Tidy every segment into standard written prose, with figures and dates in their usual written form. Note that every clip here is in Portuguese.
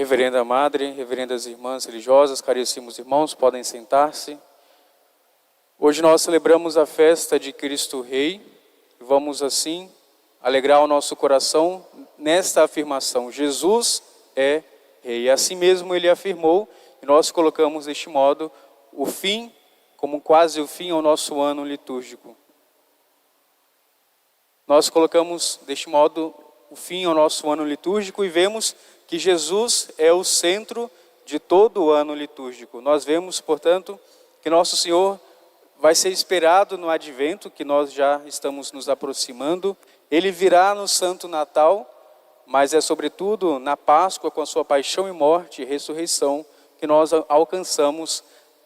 Reverenda Madre, reverendas irmãs religiosas, caríssimos irmãos, podem sentar-se. Hoje nós celebramos a festa de Cristo Rei. Vamos assim alegrar o nosso coração nesta afirmação: Jesus é Rei. Assim mesmo ele afirmou, e nós colocamos deste modo o fim, como quase o fim ao nosso ano litúrgico. Nós colocamos deste modo o fim ao nosso ano litúrgico e vemos que Jesus é o centro de todo o ano litúrgico. Nós vemos, portanto, que Nosso Senhor vai ser esperado no Advento, que nós já estamos nos aproximando. Ele virá no Santo Natal, mas é sobretudo na Páscoa, com a sua paixão e morte e ressurreição, que nós alcançamos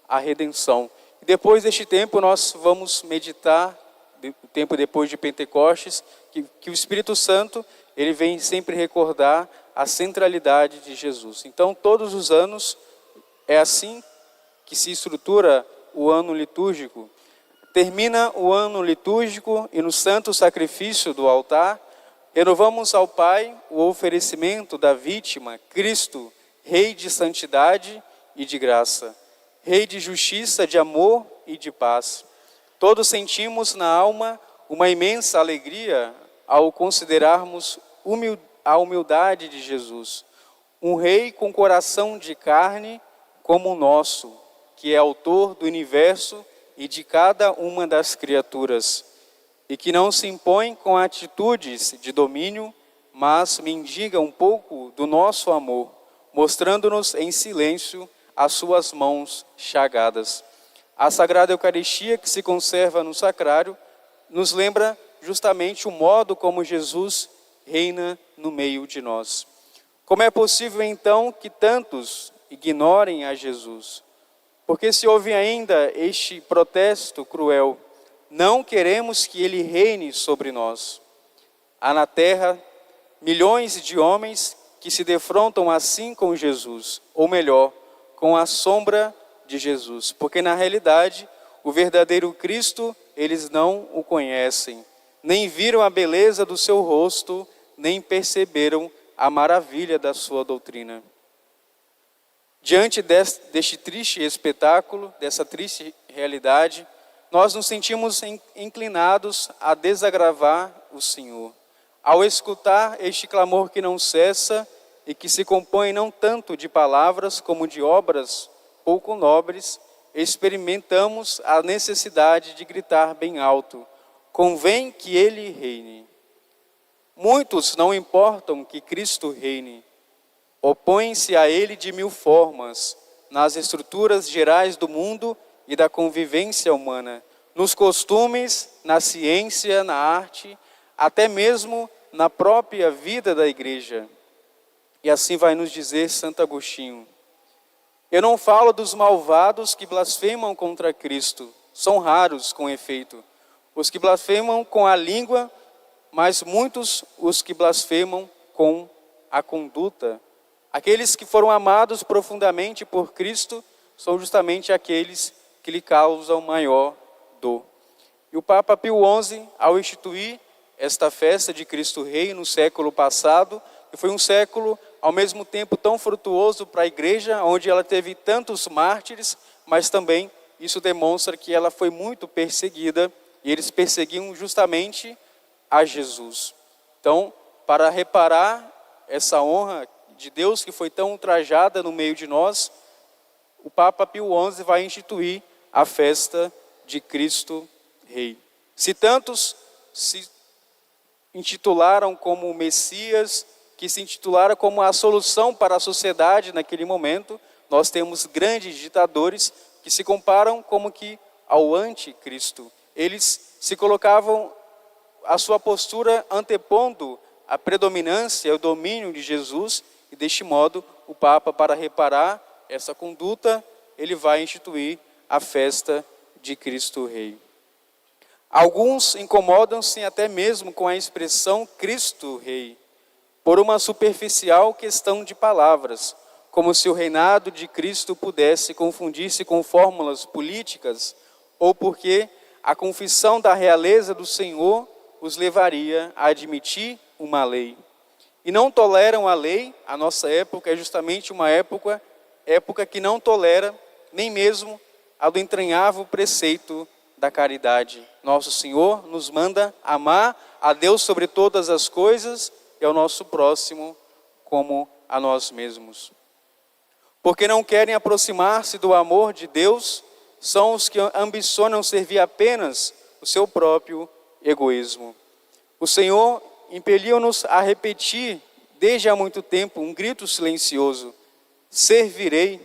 a redenção. E depois deste tempo nós vamos meditar, o tempo depois de Pentecostes, que o Espírito Santo ele vem sempre recordar a centralidade de Jesus. Então, todos os anos, é assim que se estrutura o ano litúrgico. Termina o ano litúrgico e no santo sacrifício do altar, renovamos ao Pai o oferecimento da vítima, Cristo, Rei de santidade e de graça, Rei de justiça, de amor e de paz. Todos sentimos na alma uma imensa alegria ao considerarmos a humildade de Jesus, um rei com coração de carne como o nosso, que é autor do universo e de cada uma das criaturas, e que não se impõe com atitudes de domínio, mas mendiga um pouco do nosso amor, mostrando-nos em silêncio as suas mãos chagadas. A Sagrada Eucaristia, que se conserva no sacrário, nos lembra justamente o modo como Jesus reina no meio de nós. Como é possível então que tantos ignorem a Jesus? Porque se houve ainda este protesto cruel, não queremos que ele reine sobre nós. Há na terra milhões de homens que se defrontam assim com Jesus, ou melhor, com a sombra de Jesus, porque na realidade o verdadeiro Cristo eles não o conhecem, nem viram a beleza do seu rosto, nem perceberam a maravilha da sua doutrina. Diante deste triste espetáculo, dessa triste realidade, nós nos sentimos inclinados a desagravar o Senhor. Ao escutar este clamor que não cessa e que se compõe não tanto de palavras como de obras pouco nobres, experimentamos a necessidade de gritar bem alto: convém que ele reine. Muitos não importam que Cristo reine, opõem-se a ele de mil formas, nas estruturas gerais do mundo e da convivência humana, nos costumes, na ciência, na arte, até mesmo na própria vida da igreja. E assim vai nos dizer Santo Agostinho: eu não falo dos malvados que blasfemam contra Cristo, são raros com efeito, os que blasfemam com a língua, mas muitos os que blasfemam com a conduta. Aqueles que foram amados profundamente por Cristo são justamente aqueles que lhe causam maior dor. E o Papa Pio XI, ao instituir esta festa de Cristo Rei no século passado, que foi um século ao mesmo tempo tão frutuoso para a igreja, onde ela teve tantos mártires, mas também isso demonstra que ela foi muito perseguida, e eles perseguiam justamente a Jesus. Então, para reparar essa honra de Deus que foi tão ultrajada no meio de nós, o Papa Pio XI vai instituir a festa de Cristo Rei. Se tantos se intitularam como o Messias, que se intitularam como a solução para a sociedade naquele momento, nós temos grandes ditadores que se comparam como que ao anticristo. Eles se colocavam a sua postura antepondo a predominância, o domínio de Jesus, e deste modo o Papa, para reparar essa conduta, ele vai instituir a festa de Cristo Rei. Alguns incomodam-se até mesmo com a expressão Cristo Rei, por uma superficial questão de palavras, como se o reinado de Cristo pudesse confundir-se com fórmulas políticas, ou porque a confissão da realeza do Senhor os levaria a admitir uma lei. e não toleram a lei. A nossa época é justamente uma época que não tolera nem mesmo a do entranhável preceito da caridade. Nosso Senhor nos manda amar a Deus sobre todas as coisas e ao nosso próximo como a nós mesmos. Porque não querem aproximar-se do amor de Deus, são os que ambicionam servir apenas o seu próprio egoísmo. O Senhor impeliu-nos a repetir desde há muito tempo um grito silencioso: servirei,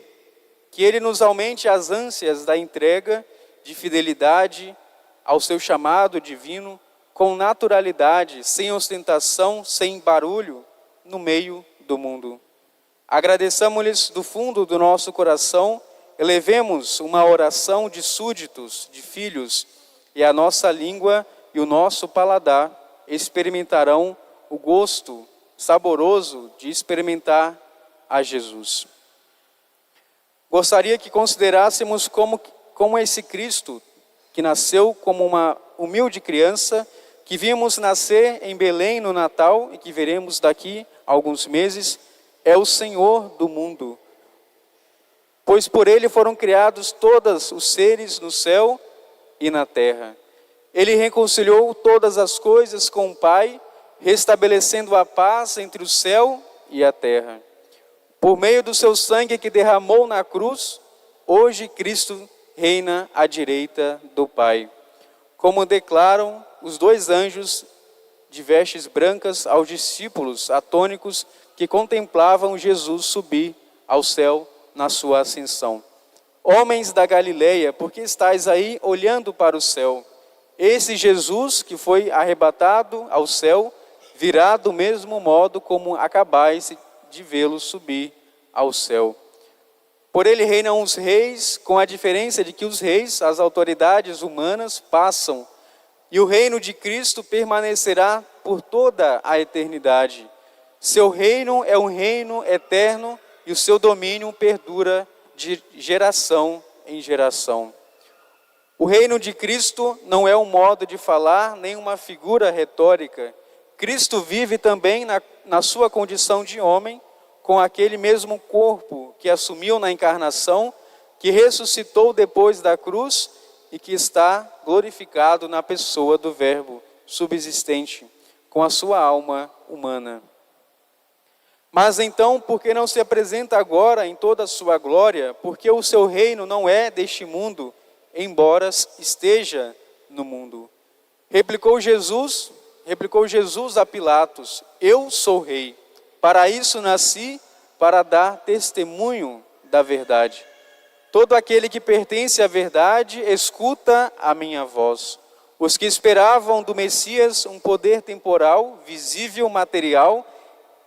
que Ele nos aumente as ânsias da entrega, de fidelidade ao seu chamado divino, com naturalidade, sem ostentação, sem barulho, no meio do mundo. Agradeçamos-lhes do fundo do nosso coração, elevemos uma oração de súditos, de filhos, e a nossa língua e o nosso paladar experimentarão o gosto saboroso de experimentar a Jesus. Gostaria que considerássemos como esse Cristo, que nasceu como uma humilde criança, que vimos nascer em Belém no Natal e que veremos daqui a alguns meses, é o Senhor do mundo. Pois por Ele foram criados todos os seres no céu e na terra. Ele reconciliou todas as coisas com o Pai, restabelecendo a paz entre o céu e a terra. Por meio do seu sangue que derramou na cruz, hoje Cristo reina à direita do Pai. Como declaram os dois anjos de vestes brancas aos discípulos atônicos que contemplavam Jesus subir ao céu na sua ascensão. Homens da Galileia, por que estáis aí olhando para o céu? Esse Jesus que foi arrebatado ao céu, virá do mesmo modo como acabais de vê-lo subir ao céu. Por ele reinam os reis, com a diferença de que os reis, as autoridades humanas, passam, e o reino de Cristo permanecerá por toda a eternidade. Seu reino é um reino eterno e o seu domínio perdura de geração em geração. O reino de Cristo não é um modo de falar, nem uma figura retórica. Cristo vive também na sua condição de homem, com aquele mesmo corpo que assumiu na encarnação, que ressuscitou depois da cruz e que está glorificado na pessoa do Verbo subsistente, com a sua alma humana. Mas então, por que não se apresenta agora em toda a sua glória? Porque o seu reino não é deste mundo, embora esteja no mundo. Replicou Jesus a Pilatos: eu sou rei. Para isso nasci, para dar testemunho da verdade. Todo aquele que pertence à verdade escuta a minha voz. Os que esperavam do Messias um poder temporal, visível, material,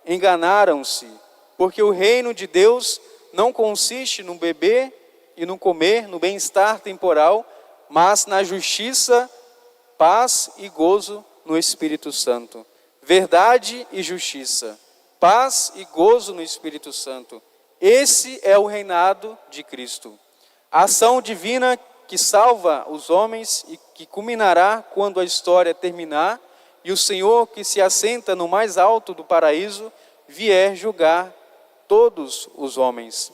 enganaram-se, porque o reino de Deus não consiste no beber e no comer, no bem-estar temporal, mas na justiça, paz e gozo no Espírito Santo. Verdade e justiça, paz e gozo no Espírito Santo. Esse é o reinado de Cristo. A ação divina que salva os homens e que culminará quando a história terminar e o Senhor que se assenta no mais alto do paraíso vier julgar todos os homens.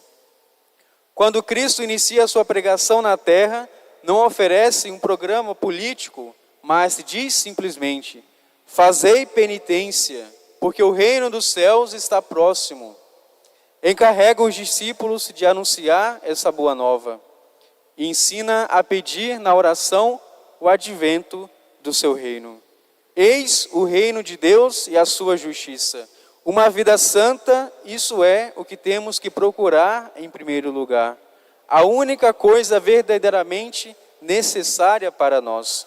Quando Cristo inicia a sua pregação na terra, não oferece um programa político, mas diz simplesmente: fazei penitência, porque o reino dos céus está próximo. Encarrega os discípulos de anunciar essa boa nova e ensina a pedir na oração o advento do seu reino. Eis o reino de Deus e a sua justiça. Uma vida santa, isso é o que temos que procurar em primeiro lugar. A única coisa verdadeiramente necessária para nós.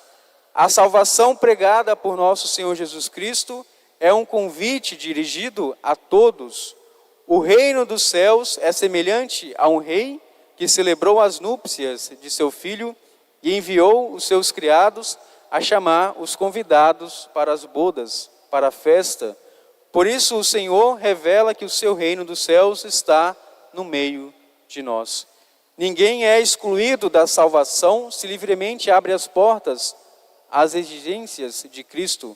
A salvação pregada por nosso Senhor Jesus Cristo é um convite dirigido a todos. O reino dos céus é semelhante a um rei que celebrou as núpcias de seu filho e enviou os seus criados a chamar os convidados para as bodas, para a festa. Por isso o Senhor revela que o seu reino dos céus está no meio de nós. Ninguém é excluído da salvação se livremente abre as portas às exigências de Cristo.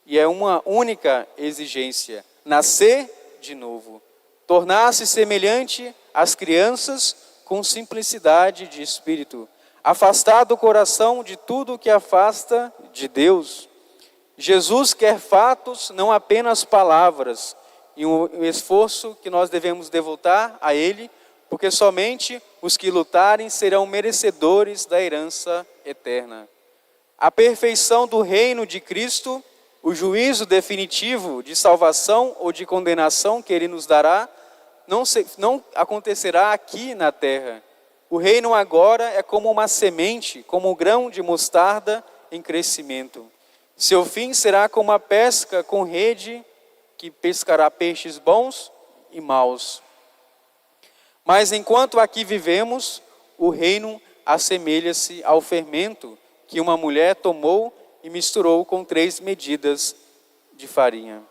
E é uma única exigência: nascer de novo, tornar-se semelhante às crianças com simplicidade de espírito, afastar do coração de tudo que afasta de Deus. Jesus quer fatos, não apenas palavras, e um esforço que nós devemos devotar a Ele, porque somente os que lutarem serão merecedores da herança eterna. A perfeição do reino de Cristo, o juízo definitivo de salvação ou de condenação que Ele nos dará, não acontecerá aqui na terra. O reino agora é como uma semente, como um grão de mostarda em crescimento. Seu fim será como a pesca com rede, que pescará peixes bons e maus. Mas enquanto aqui vivemos, o reino assemelha-se ao fermento que uma mulher tomou e misturou com 3 medidas de farinha.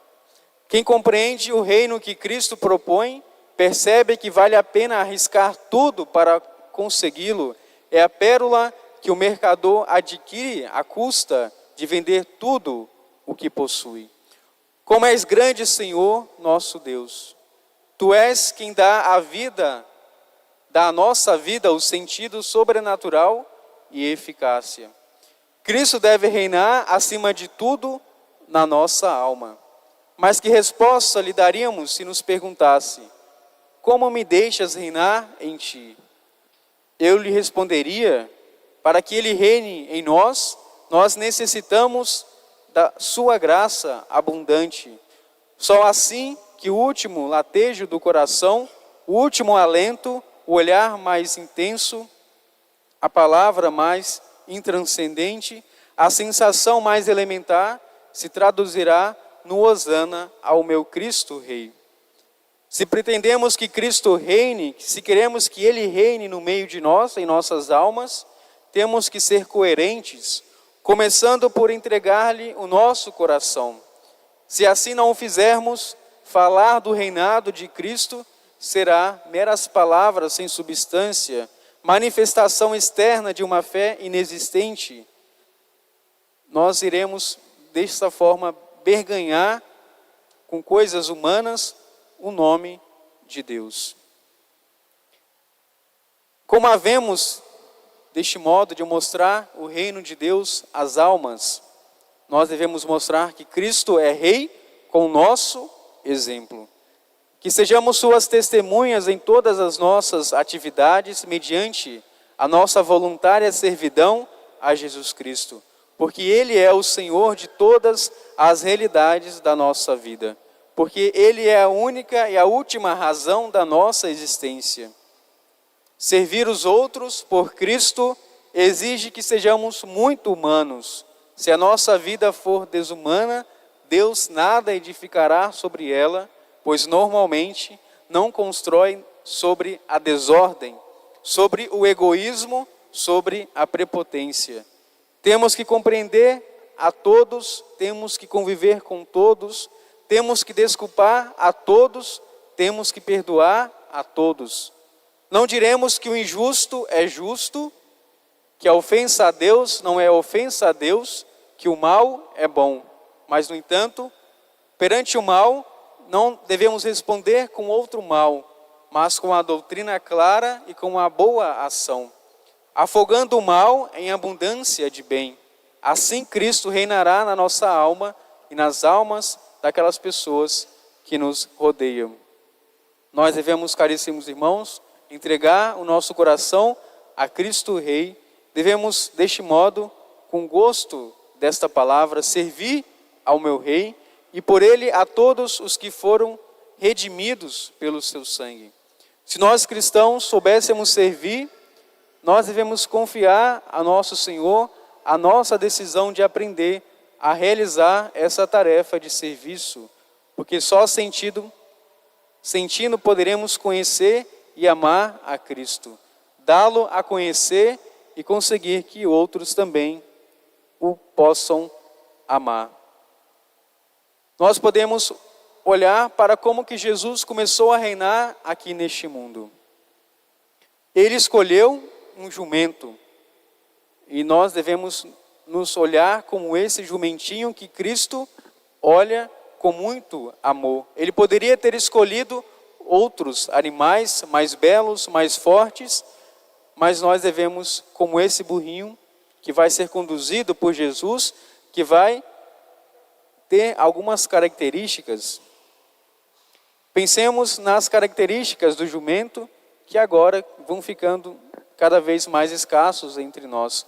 Quem compreende o reino que Cristo propõe, percebe que vale a pena arriscar tudo para consegui-lo. É a pérola que o mercador adquire à custa de vender tudo o que possui. Como és grande, Senhor, nosso Deus. Tu és quem dá à nossa vida o sentido sobrenatural e eficácia. Cristo deve reinar acima de tudo na nossa alma. Mas que resposta lhe daríamos se nos perguntasse: como me deixas reinar em ti? Eu lhe responderia: para que ele reine em nós, nós necessitamos da sua graça abundante. Só assim que o último latejo do coração, o último alento, o olhar mais intenso, a palavra mais intranscendente, a sensação mais elementar, se traduzirá no hosana ao meu Cristo Rei. Se pretendemos que Cristo reine, se queremos que Ele reine no meio de nós, em nossas almas, temos que ser coerentes, começando por entregar-lhe o nosso coração. Se assim não o fizermos, falar do reinado de Cristo será meras palavras sem substância, manifestação externa de uma fé inexistente. Nós iremos, desta forma, berganhar com coisas humanas o nome de Deus. Como havemos deste modo de mostrar o reino de Deus às almas, nós devemos mostrar que Cristo é Rei com o nosso exemplo. Que sejamos suas testemunhas em todas as nossas atividades, mediante a nossa voluntária servidão a Jesus Cristo, porque Ele é o Senhor de todas as realidades da nossa vida, porque Ele é a única e a última razão da nossa existência. Servir os outros por Cristo exige que sejamos muito humanos. Se a nossa vida for desumana, Deus nada edificará sobre ela, pois normalmente não constrói sobre a desordem, sobre o egoísmo, sobre a prepotência. Temos que compreender a todos, temos que conviver com todos, temos que desculpar a todos, temos que perdoar a todos. Não diremos que o injusto é justo, que a ofensa a Deus não é ofensa a Deus, que o mal é bom. Mas, no entanto, perante o mal, não devemos responder com outro mal, mas com a doutrina clara e com a boa ação, afogando o mal em abundância de bem. Assim Cristo reinará na nossa alma e nas almas daquelas pessoas que nos rodeiam. Nós devemos, caríssimos irmãos, entregar o nosso coração a Cristo Rei. Devemos, deste modo, com gosto desta palavra, servir ao meu Rei e por Ele a todos os que foram redimidos pelo seu sangue. Se nós cristãos soubéssemos servir, nós devemos confiar a nosso Senhor a nossa decisão de aprender a realizar essa tarefa de serviço, porque só sentindo poderemos conhecer e amar a Cristo, dá-lo a conhecer e conseguir que outros também o possam amar. Nós podemos olhar para como que Jesus começou a reinar aqui neste mundo. Ele escolheu um jumento e nós devemos nos olhar como esse jumentinho que Cristo olha com muito amor. Ele poderia ter escolhido outros animais mais belos, mais fortes, mas nós devemos, como esse burrinho, que vai ser conduzido por Jesus, que vai ter algumas características. Pensemos nas características do jumento, que agora vão ficando cada vez mais escassos entre nós.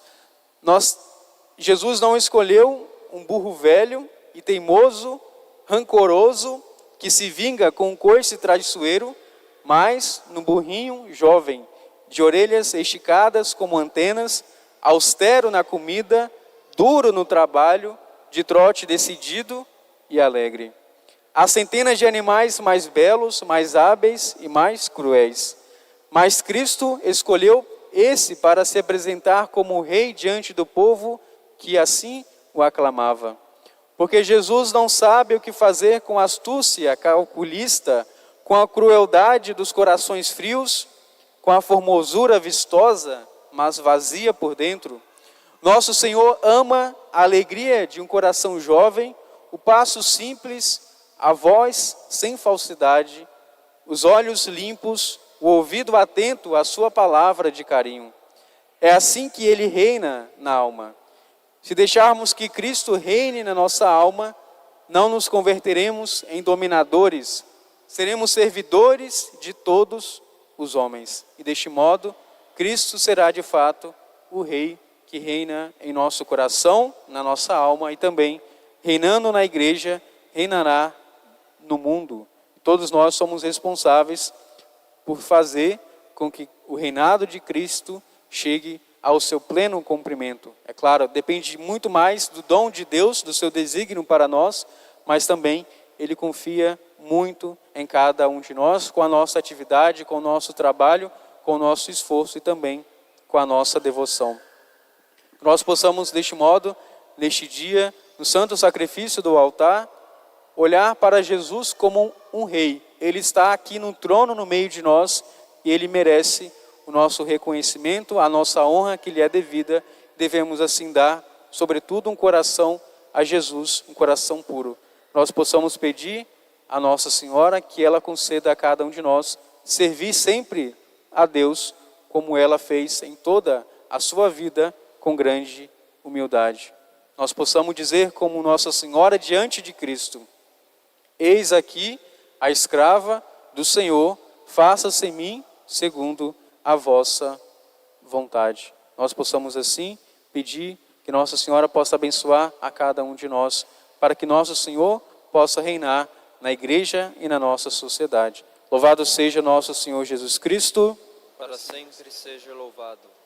Jesus não escolheu um burro velho e teimoso, rancoroso, que se vinga com um coice traiçoeiro, mas num burrinho jovem, de orelhas esticadas como antenas, austero na comida, duro no trabalho, de trote decidido e alegre. Há centenas de animais mais belos, mais hábeis e mais cruéis. Mas Cristo escolheu esse para se apresentar como rei diante do povo que assim o aclamava. Porque Jesus não sabe o que fazer com a astúcia calculista, com a crueldade dos corações frios, com a formosura vistosa, mas vazia por dentro. Nosso Senhor ama a alegria de um coração jovem, o passo simples, a voz sem falsidade, os olhos limpos, o ouvido atento à sua palavra de carinho. É assim que ele reina na alma. Se deixarmos que Cristo reine na nossa alma, não nos converteremos em dominadores, seremos servidores de todos os homens. E deste modo, Cristo será de fato o Rei que reina em nosso coração, na nossa alma e também, reinando na igreja, reinará no mundo. Todos nós somos responsáveis por fazer com que o reinado de Cristo chegue ao seu pleno cumprimento. É claro, depende muito mais do dom de Deus, do seu desígnio para nós, mas também Ele confia muito em cada um de nós, com a nossa atividade, com o nosso trabalho, com o nosso esforço e também com a nossa devoção. Que nós possamos, deste modo, neste dia, no santo sacrifício do altar, olhar para Jesus como um rei. Ele está aqui no trono no meio de nós e Ele merece o nosso reconhecimento, a nossa honra que lhe é devida. Devemos assim dar, sobretudo, um coração a Jesus, um coração puro. Nós possamos pedir a Nossa Senhora que ela conceda a cada um de nós servir sempre a Deus como ela fez em toda a sua vida com grande humildade. Nós possamos dizer como Nossa Senhora diante de Cristo: eis aqui a escrava do Senhor, faça-se em mim segundo a vossa vontade. Nós possamos assim pedir que Nossa Senhora possa abençoar a cada um de nós, para que Nosso Senhor possa reinar na igreja e na nossa sociedade. Louvado seja nosso Senhor Jesus Cristo. Para sempre seja louvado.